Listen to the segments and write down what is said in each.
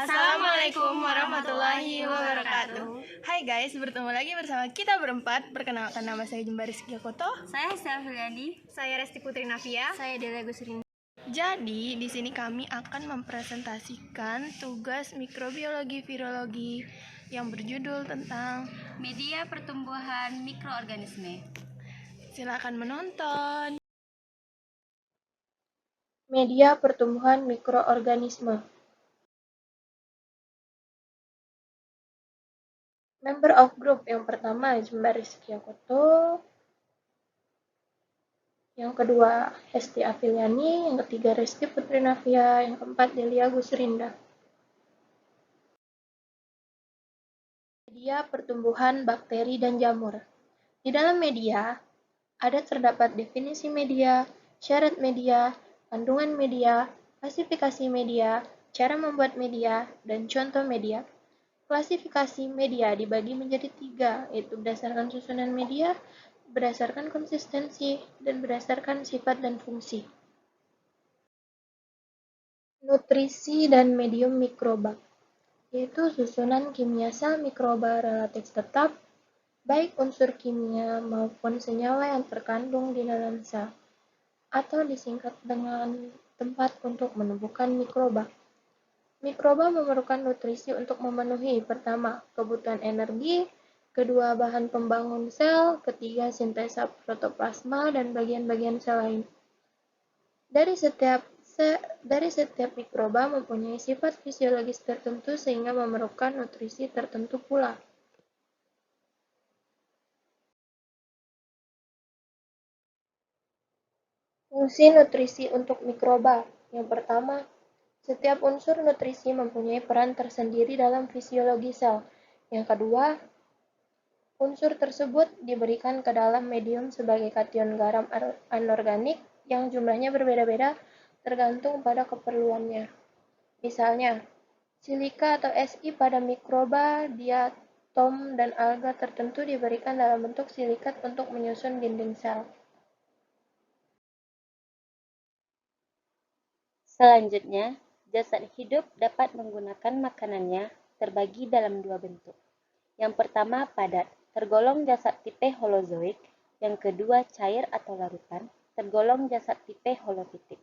Assalamualaikum warahmatullahi wabarakatuh. Hai guys, bertemu lagi bersama kita berempat. Perkenalkan, nama saya Jembaris Gilkoto. Saya Syafriani. Saya Resti Putri Navia. Saya Delia Gusrin. Jadi, di sini kami akan mempresentasikan tugas mikrobiologi virologi yang berjudul tentang media pertumbuhan mikroorganisme. Silakan menonton. Media pertumbuhan mikroorganisme. Member of group yang pertama Jembaris Gilkoto, yang kedua Hesti Afiliani, yang ketiga Resti Putri Navia, yang keempat Delia Gusrinda. Media pertumbuhan bakteri dan jamur. Di dalam media, terdapat definisi media, syarat media, kandungan media, klasifikasi media, cara membuat media, dan contoh media. Klasifikasi media dibagi menjadi 3, yaitu berdasarkan susunan media, berdasarkan konsistensi, dan berdasarkan sifat dan fungsi. Nutrisi dan medium mikroba, yaitu susunan kimia sel mikroba relatif tetap, baik unsur kimia maupun senyawa yang terkandung di dalam sel, atau disingkat dengan tempat untuk menumbuhkan mikroba. Mikroba memerlukan nutrisi untuk memenuhi, pertama, kebutuhan energi, kedua, bahan pembangun sel, ketiga, sintesa protoplasma dan bagian-bagian sel lain. Dari setiap mikroba mempunyai sifat fisiologis tertentu sehingga memerlukan nutrisi tertentu pula. Fungsi nutrisi untuk mikroba. Yang pertama, setiap unsur nutrisi mempunyai peran tersendiri dalam fisiologi sel. Yang kedua, unsur tersebut diberikan ke dalam medium sebagai kation garam anorganik yang jumlahnya berbeda-beda tergantung pada keperluannya. Misalnya, silika atau Si pada mikroba, diatom, dan alga tertentu diberikan dalam bentuk silikat untuk menyusun dinding sel. Selanjutnya, jasad hidup dapat menggunakan makanannya terbagi dalam 2 bentuk. Yang pertama padat, tergolong jasad tipe holozoik. Yang kedua cair atau larutan, tergolong jasad tipe holotitik.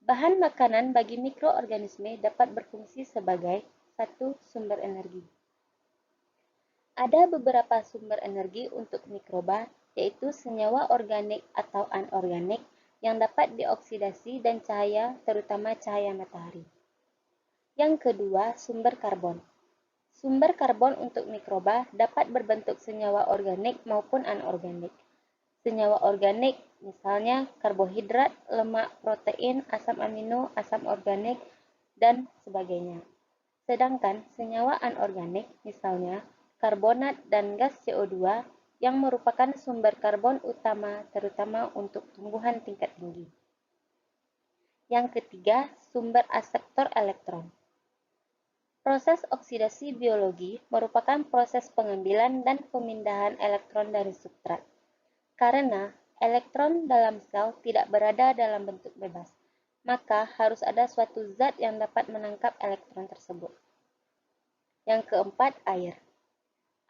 Bahan makanan bagi mikroorganisme dapat berfungsi sebagai 1. Sumber energi. Ada beberapa sumber energi untuk mikroba, yaitu senyawa organik atau anorganik yang dapat dioksidasi dan cahaya, terutama cahaya matahari. Yang kedua, sumber karbon. Sumber karbon untuk mikroba dapat berbentuk senyawa organik maupun anorganik. Senyawa organik, misalnya karbohidrat, lemak, protein, asam amino, asam organik, dan sebagainya. Sedangkan senyawa anorganik, misalnya karbonat dan gas CO2, yang merupakan sumber karbon utama terutama untuk tumbuhan tingkat tinggi. Yang ketiga, sumber akseptor elektron. Proses oksidasi biologi merupakan proses pengambilan dan pemindahan elektron dari substrat. Karena elektron dalam sel tidak berada dalam bentuk bebas, maka harus ada suatu zat yang dapat menangkap elektron tersebut. Yang keempat, air.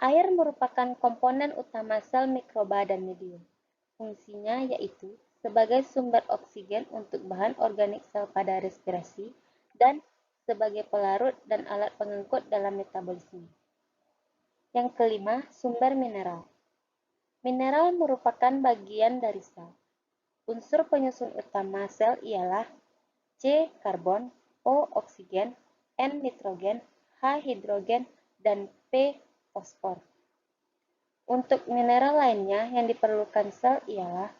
Air merupakan komponen utama sel mikroba dan medium. Fungsinya yaitu sebagai sumber oksigen untuk bahan organik sel pada respirasi dan sebagai pelarut dan alat pengangkut dalam metabolisme. Yang kelima, sumber mineral. Mineral merupakan bagian dari sel. Unsur penyusun utama sel ialah C. Karbon, O. Oksigen, N. Nitrogen, H. Hidrogen, dan P. Fosfor. Untuk mineral lainnya yang diperlukan sel ialah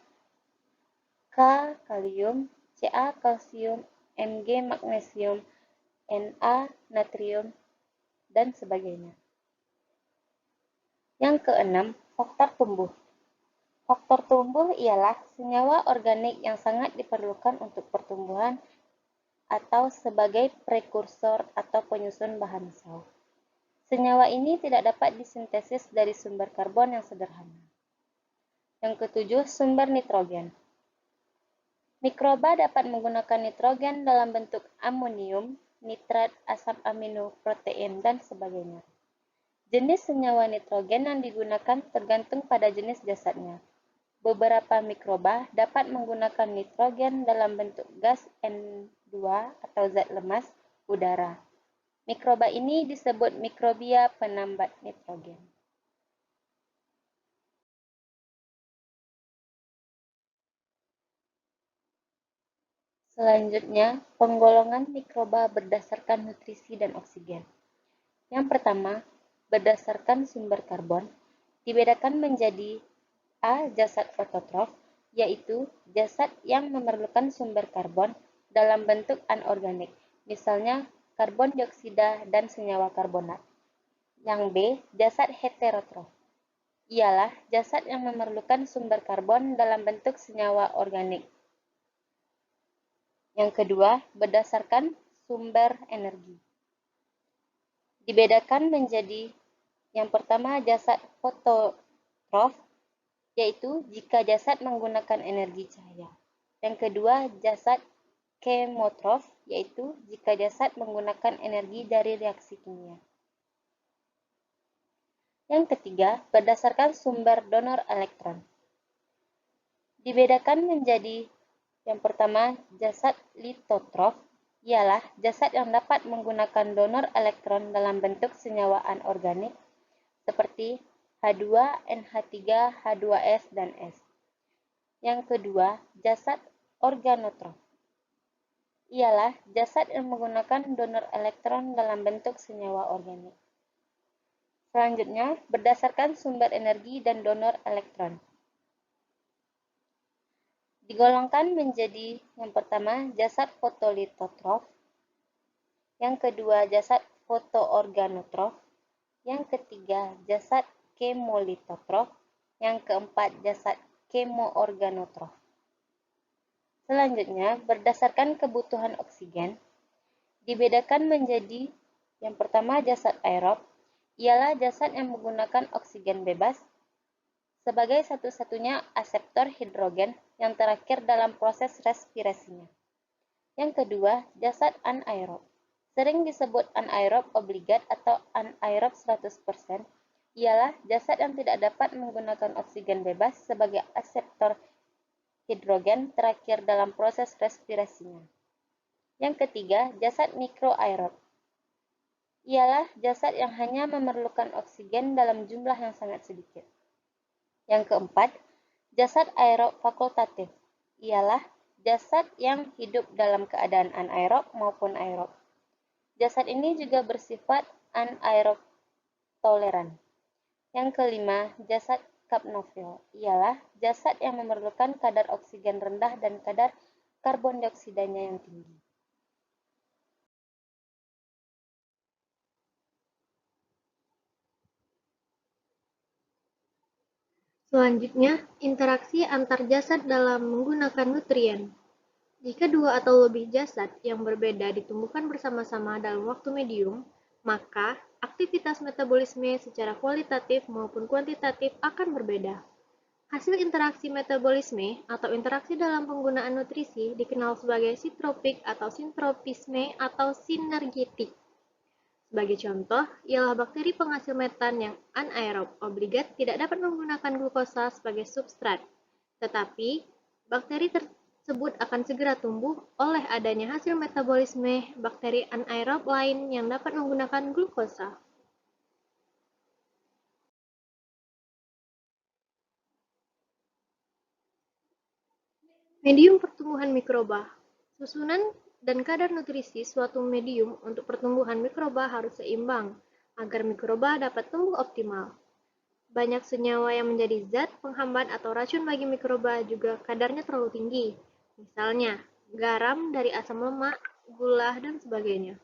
K. Kalium, Ca. Kalsium, Mg. Magnesium, Na. Natrium, dan sebagainya. Yang keenam, faktor tumbuh. Faktor tumbuh ialah senyawa organik yang sangat diperlukan untuk pertumbuhan atau sebagai prekursor atau penyusun bahan sel. Senyawa ini tidak dapat disintesis dari sumber karbon yang sederhana. Yang ketujuh, sumber nitrogen. Mikroba dapat menggunakan nitrogen dalam bentuk amonium, nitrat, asam amino, protein, dan sebagainya. Jenis senyawa nitrogen yang digunakan tergantung pada jenis jasadnya. Beberapa mikroba dapat menggunakan nitrogen dalam bentuk gas N2 atau zat lemas udara. Mikroba ini disebut mikrobia penambat nitrogen. Selanjutnya, penggolongan mikroba berdasarkan nutrisi dan oksigen. Yang pertama, berdasarkan sumber karbon, dibedakan menjadi A. Jasad fototrof, yaitu jasad yang memerlukan sumber karbon dalam bentuk anorganik, misalnya karbon dioksida dan senyawa karbonat. Yang B. Jasad heterotrof, ialah jasad yang memerlukan sumber karbon dalam bentuk senyawa organik. Yang kedua, berdasarkan sumber energi. Dibedakan menjadi yang pertama jasad fototrof, yaitu jika jasad menggunakan energi cahaya. Yang kedua, jasad kemotrof, yaitu jika jasad menggunakan energi dari reaksi kimia. Yang ketiga, berdasarkan sumber donor elektron. Dibedakan menjadi yang pertama, jasad litotrof, ialah jasad yang dapat menggunakan donor elektron dalam bentuk senyawa anorganik seperti H2, NH3, H2S, dan S. Yang kedua, jasad organotrof, ialah jasad yang menggunakan donor elektron dalam bentuk senyawa organik. Selanjutnya, berdasarkan sumber energi dan donor elektron. Digolongkan menjadi yang pertama jasad fotolitotrof, yang kedua jasad fotoorganotrof, yang ketiga jasad kemolitotrof, yang keempat jasad kemoorganotrof. Selanjutnya, berdasarkan kebutuhan oksigen, dibedakan menjadi yang pertama jasad aerob, ialah jasad yang menggunakan oksigen bebas sebagai satu-satunya aseptor hidrogen yang terakhir dalam proses respirasinya. Yang kedua, jasad anaerob. Sering disebut anaerob obligat atau anaerob 100%, ialah jasad yang tidak dapat menggunakan oksigen bebas sebagai aseptor hidrogen terakhir dalam proses respirasinya. Yang ketiga, jasad mikroaerob. Ialah jasad yang hanya memerlukan oksigen dalam jumlah yang sangat sedikit. Yang keempat, jasad aerob fakultatif, ialah jasad yang hidup dalam keadaan anaerob maupun aerob. Jasad ini juga bersifat anaerob toleran. Yang kelima, jasad kapnofil, ialah jasad yang memerlukan kadar oksigen rendah dan kadar karbon dioksidanya yang tinggi. Selanjutnya, interaksi antar jasad dalam menggunakan nutrien. Jika dua atau lebih jasad yang berbeda ditumbuhkan bersama-sama dalam waktu medium, maka aktivitas metabolisme secara kualitatif maupun kuantitatif akan berbeda. Hasil interaksi metabolisme atau interaksi dalam penggunaan nutrisi dikenal sebagai sintropik atau sintropisme atau sinergetik. Sebagai contoh, ialah bakteri penghasil metan yang anaerob obligat tidak dapat menggunakan glukosa sebagai substrat, tetapi bakteri tersebut akan segera tumbuh oleh adanya hasil metabolisme bakteri anaerob lain yang dapat menggunakan glukosa. Medium pertumbuhan mikroba. Susunan dan kadar nutrisi suatu medium untuk pertumbuhan mikroba harus seimbang agar mikroba dapat tumbuh optimal. Banyak senyawa yang menjadi zat penghambat atau racun bagi mikroba juga kadarnya terlalu tinggi. Misalnya, garam dari asam lemak, gula, dan sebagainya.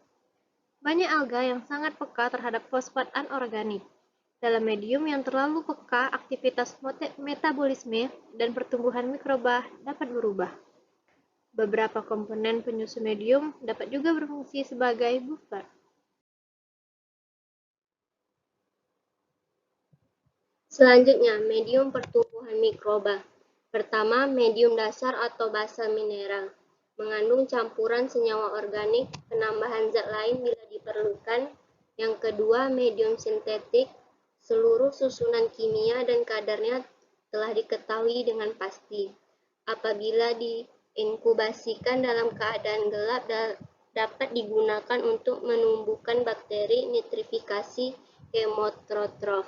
Banyak alga yang sangat peka terhadap fosfat anorganik. Dalam medium yang terlalu peka, aktivitas metabolisme dan pertumbuhan mikroba dapat berubah. Beberapa komponen penyusun medium dapat juga berfungsi sebagai buffer. Selanjutnya, medium pertumbuhan mikroba. Pertama, medium dasar atau basa mineral. mengandung campuran senyawa organik, penambahan zat lain bila diperlukan. Yang kedua, medium sintetik. Seluruh susunan kimia dan kadarnya telah diketahui dengan pasti. Apabila diinkubasikan dalam keadaan gelap, dapat digunakan untuk menumbuhkan bakteri nitrifikasi kemotrotrof.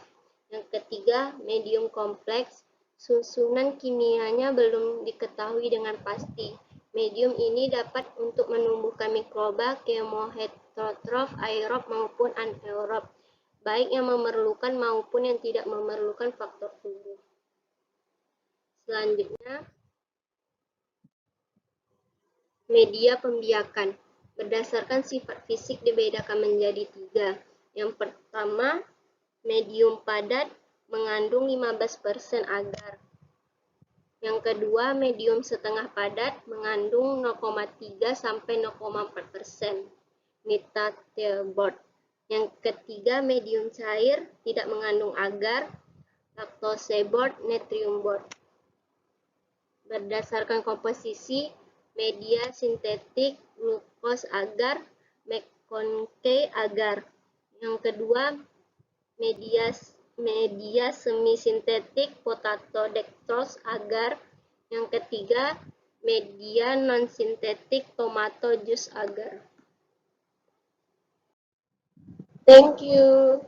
Yang ketiga, medium kompleks. Susunan kimianya belum diketahui dengan pasti. Medium ini dapat untuk menumbuhkan mikroba kemoheterotrof aerob maupun anaerob, baik yang memerlukan maupun yang tidak memerlukan faktor tubuh. Selanjutnya, media pembiakan. Berdasarkan sifat fisik dibedakan menjadi 3. Yang pertama, medium padat mengandung 15% agar. Yang kedua, medium setengah padat mengandung 0,3 sampai 0,4% nitateobord. Yang ketiga, medium cair tidak mengandung agar, laktosebord, natriumbord. Berdasarkan komposisi, media sintetik, glukos agar, McConkey agar. Yang kedua, media semi sintetik, potato dextrose agar. Yang ketiga, media non sintetik, tomato juice agar. Thank you.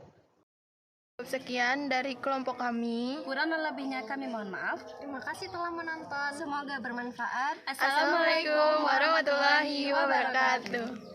Sekian dari kelompok kami. Kurang dan lebihnya kami mohon maaf. Terima kasih telah menonton. Semoga bermanfaat. Assalamualaikum warahmatullahi wabarakatuh.